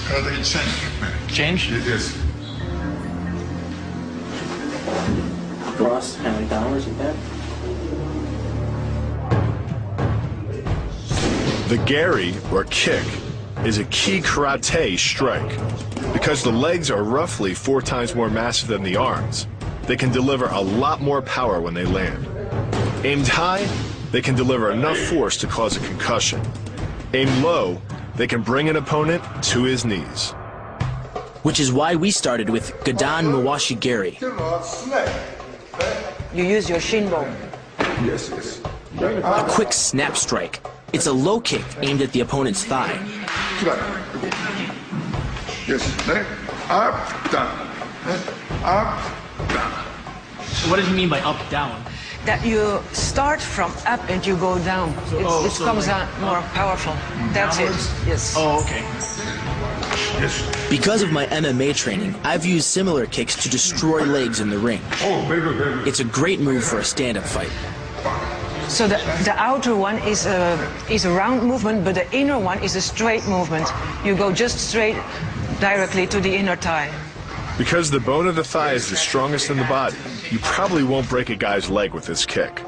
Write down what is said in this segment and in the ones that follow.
Karate change. Change? Yes. Cross, kind of like downwards like that. The gari, or kick, is a key karate strike. Because the legs are roughly 4 times more massive than the arms, they can deliver a lot more power when they land. Aimed high, they can deliver enough force to cause a concussion. Aimed low, they can bring an opponent to his knees. Which is why we started with Gadan Mawashi Gari. You use your shin bone. Yes, yes. A quick snap strike. It's a low kick aimed at the opponent's thigh. Yes. Up, down. Up, down. What does he mean by up, down? That you start from up and you go down. It so comes like, out more powerful. That's downwards? it. Yes. Oh, okay. Yes. Because of my MMA training, I've used similar kicks to destroy legs in the ring. Oh, very good, very good. It's a great move for a stand-up fight. So the outer one is a round movement, but the inner one is a straight movement. You go just straight directly to the inner thigh. Because the bone of the thigh is the strongest in the body, you probably won't break a guy's leg with this kick.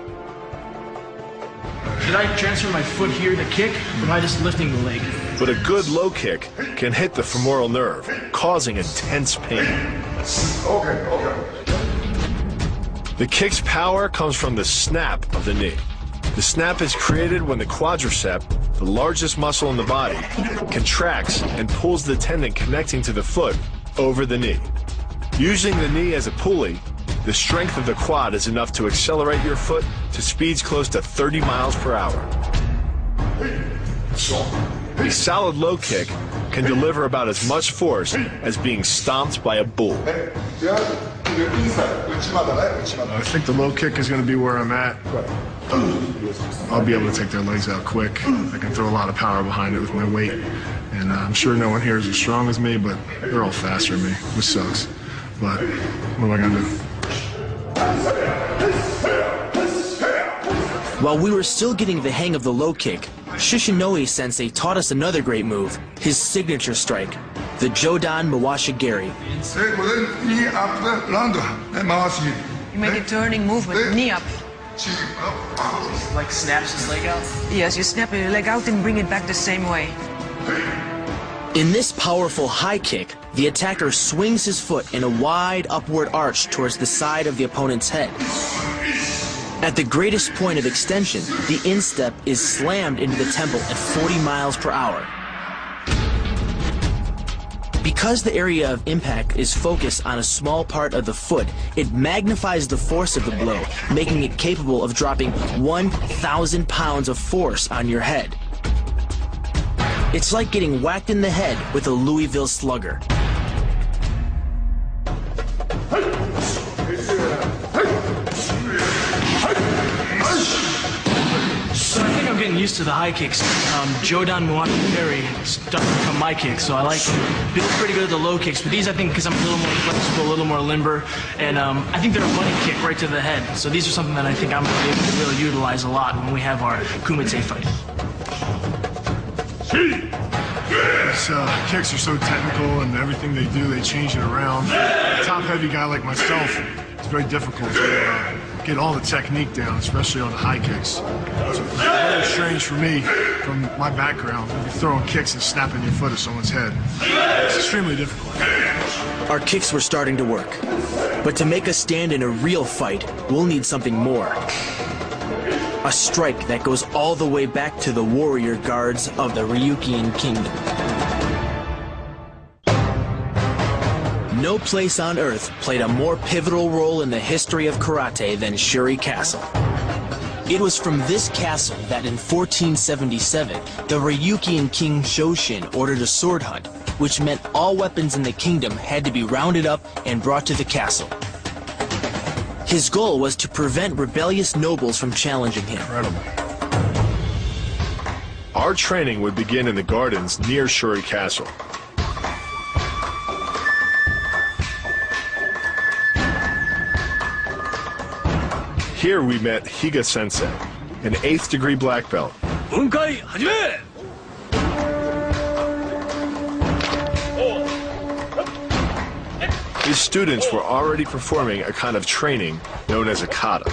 Should I transfer my foot here to kick, or am I just lifting the leg? But a good low kick can hit the femoral nerve, causing intense pain. Okay, okay. The kick's power comes from the snap of the knee. The snap is created when the quadricep, the largest muscle in the body, contracts and pulls the tendon connecting to the foot over the knee. Using the knee as a pulley, the strength of the quad is enough to accelerate your foot to speeds close to 30 miles per hour. A solid low kick can deliver about as much force as being stomped by a bull. I think the low kick is going to be where I'm at. I'll be able to take their legs out quick. I can throw a lot of power behind it with my weight. And I'm sure no one here is as strong as me, but they're all faster than me, which sucks. But what am I going to do? While we were still getting the hang of the low kick, Shishinoi-sensei taught us another great move, his signature strike, the Jodan Mawashi Gari. You make a turning movement, knee up. Like snaps his leg out? Yes, you snap your leg out and bring it back the same way. In this powerful high kick, the attacker swings his foot in a wide upward arch towards the side of the opponent's head. At the greatest point of extension, the instep is slammed into the temple at 40 miles per hour. Because the area of impact is focused on a small part of the foot, it magnifies the force of the blow, making it capable of dropping 1,000 pounds of force on your head. It's like getting whacked in the head with a Louisville slugger. So I think I'm getting used to the high kicks. Jodan Mawashi Gari started to become my kicks, so I like feels pretty good at the low kicks. But these, I think, because I'm a little more flexible, a little more limber, and I think they're a bunny kick right to the head. So these are something that I think I'm going to be able to really utilize a lot when we have our kumite fight. These kicks are so technical, and everything they do, they change it around. A top-heavy guy like myself, it's very difficult to get all the technique down, especially on the high kicks. It's very strange for me, from my background, you're throwing kicks and snapping your foot at someone's head. It's extremely difficult. Our kicks were starting to work. But to make us stand in a real fight, we'll need something more. A strike that goes all the way back to the warrior guards of the Ryukyuan Kingdom. No place on earth played a more pivotal role in the history of karate than Shuri Castle. It was from this castle that in 1477, the Ryukyuan king Shoshin ordered a sword hunt, which meant all weapons in the kingdom had to be rounded up and brought to the castle. His goal was to prevent rebellious nobles from challenging him. Incredible. Our training would begin in the gardens near Shuri Castle. Here we met Higa Sensei, an 8th degree black belt. His students were already performing a kind of training known as a kata.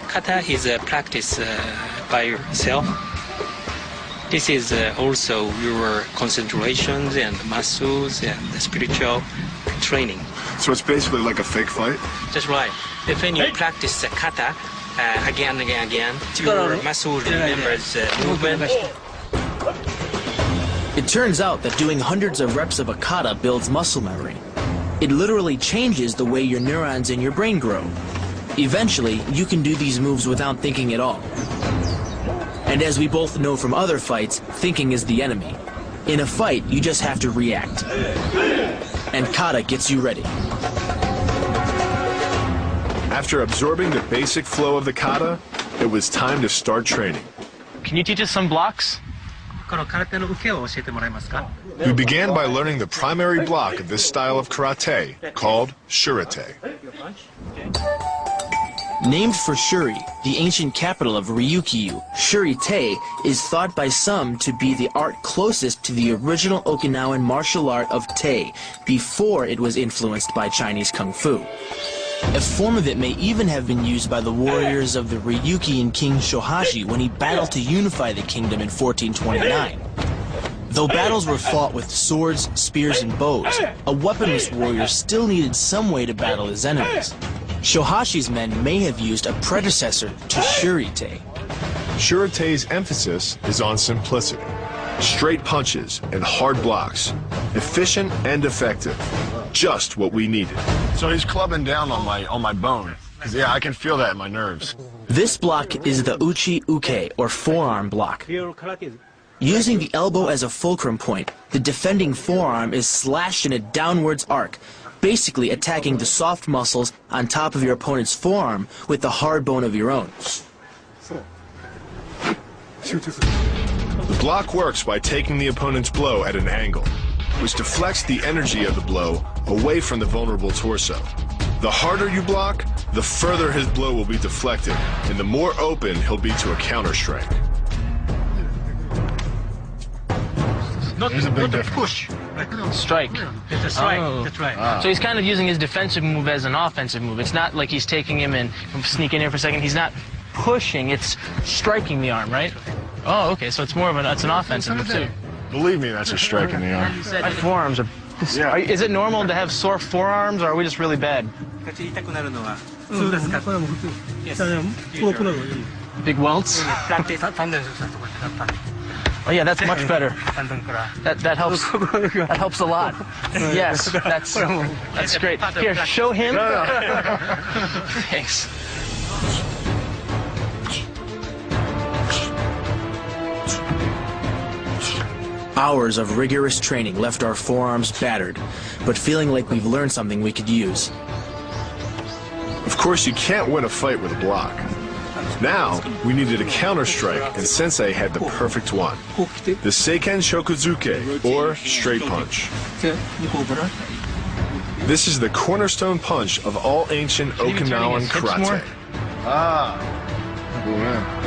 Kata is a practice by yourself. This is also your concentrations and muscles and the spiritual training. So it's basically like a fake fight? That's right. If when you practice the kata again and again, your muscle remembers movement. It turns out that doing hundreds of reps of a kata builds muscle memory. It literally changes the way your neurons in your brain grow. Eventually, you can do these moves without thinking at all. And as we both know from other fights, thinking is the enemy. In a fight, you just have to react. And kata gets you ready. After absorbing the basic flow of the kata, it was time to start training. Can you teach us some blocks? We began by learning the primary block of this style of karate, called shurite. Named for Shuri, the ancient capital of Ryukyu, Shuri-te is thought by some to be the art closest to the original Okinawan martial art of te, before it was influenced by Chinese kung fu. A form of it may even have been used by the warriors of the Ryukyuan king Shohashi when he battled to unify the kingdom in 1429. Though battles were fought with swords, spears, and bows, a weaponless warrior still needed some way to battle his enemies. Shohashi's men may have used a predecessor to Shuri-te. Shurite's emphasis is on simplicity. Straight punches and hard blocks. Efficient and effective. Just what we needed. So he's clubbing down on my bone. 'Cause, yeah, I can feel that in my nerves. This block is the uchi-uke, or forearm block. Using the elbow as a fulcrum point, the defending forearm is slashed in a downwards arc, basically attacking the soft muscles on top of your opponent's forearm with the hard bone of your own. The block works by taking the opponent's blow at an angle, which deflects the energy of the blow away from the vulnerable torso. The harder you block, the further his blow will be deflected, and the more open he'll be to a counter-strike. Not to push, strike. That's right. That's right. So he's kind of using his defensive move as an offensive move. It's not like he's taking him and sneaking in here for a second. He's not pushing, it's striking the arm, right? Oh, okay, so it's more of an offensive move too. Believe me, that's a strike in the arm. My forearms are... Yeah. Is it normal to have sore forearms, or are we just really bad? Big welts? Oh yeah, that's much better. That helps. That helps a lot. Yes, that's great. Here, show him. Thanks. Hours of rigorous training left our forearms battered, but feeling like we've learned something we could use. Of course, you can't win a fight with a block. Now, we needed a counter-strike, and Sensei had the perfect one. The Seiken Shokuzuke, or straight punch. This is the cornerstone punch of all ancient Okinawan karate. Ah. Oh, man.